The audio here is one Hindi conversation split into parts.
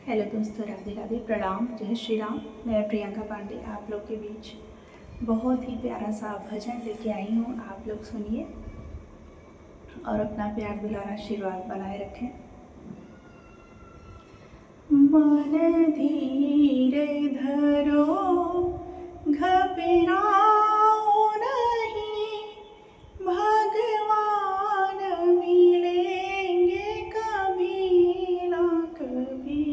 हेलो दोस्तों, राधे राधे, प्रणाम, जय श्री राम। मैं प्रियंका पांडे आप लोग के बीच बहुत ही प्यारा सा भजन लेके आई हूँ। आप लोग सुनिए और अपना प्यार दुलार आशीर्वाद बनाए रखें। मन धीर धरो, घबराओ नहीं, भगवान मिलेंगे कभी ना कभी।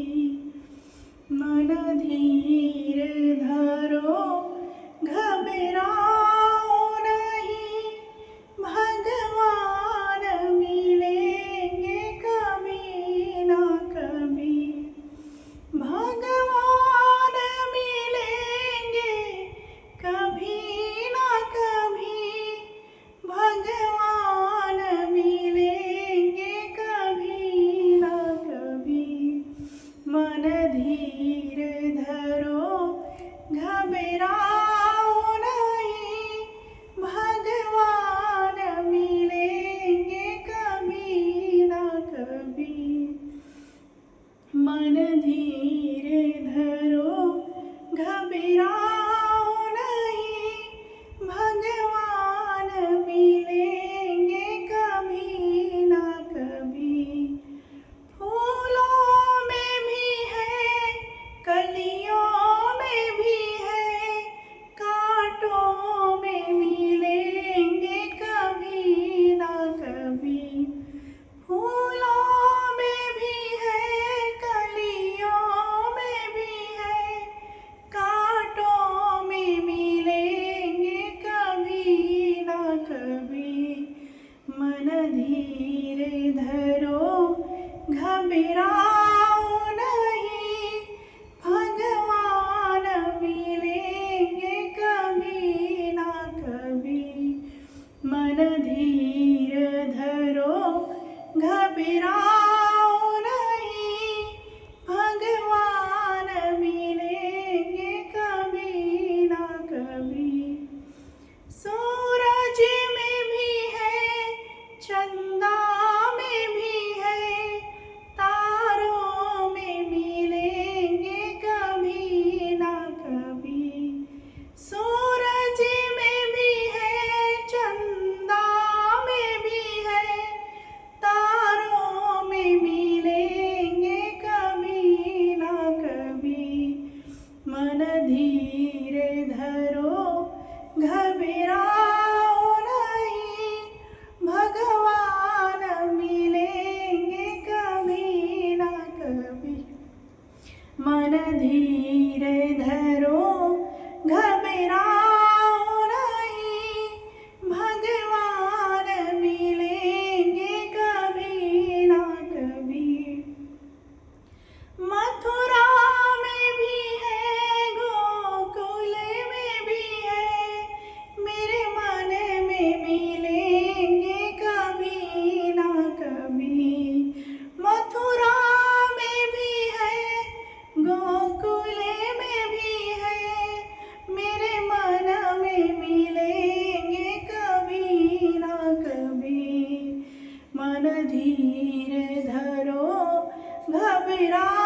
मन धीर धरो, घबराओ नहीं, भगवान मिलेंगे कभी ना कभी। भगवान मिलेंगे कभी ना कभी, भगवान मिलेंगे कभी ना कभी। मन धीर धरो, घबराओ नहीं, भगवान मिलेंगे कभी ना कभी। मन धीर धरो, घबराओ नहीं, भगवान मिलेंगे कभी ना कभी। फूलों में भी है, कलियों में भी है, कांटों में मिलेंगे कभी ना कभी। फूलों में भी है, कलियों में भी है, कांटों में मिलेंगे कभी ना कभी। मन धीर धरो, घबराओ नहीं, भगवान मिलेंगे कभी ना कभी। मन धीर धरो, घबराओ नहीं, भगवान मिलेंगे कभी ना कभी। सूरज में भी है, चंदा में भी है, तारों में मिलेंगे कभी ना कभी। सूरज में भी है, चंदा में भी है, तारों में मिलेंगे कभी ना कभी। मन धीर धरो, घबराओ नहीं, भगवान मिलेंगे कभी ना कभी। मन धीर धरो, घबराओ नहीं, भगवान मिलेंगे कभी ना कभी। मथुरा में भी है, गोकुल में भी है, मेरे मन में मिलेंगे कभी ना कभी। मथुरा में भी है, गोकुल में भी है, मेरे मन में मिलेंगे कभी ना कभी। मन धीर धरो, घबरा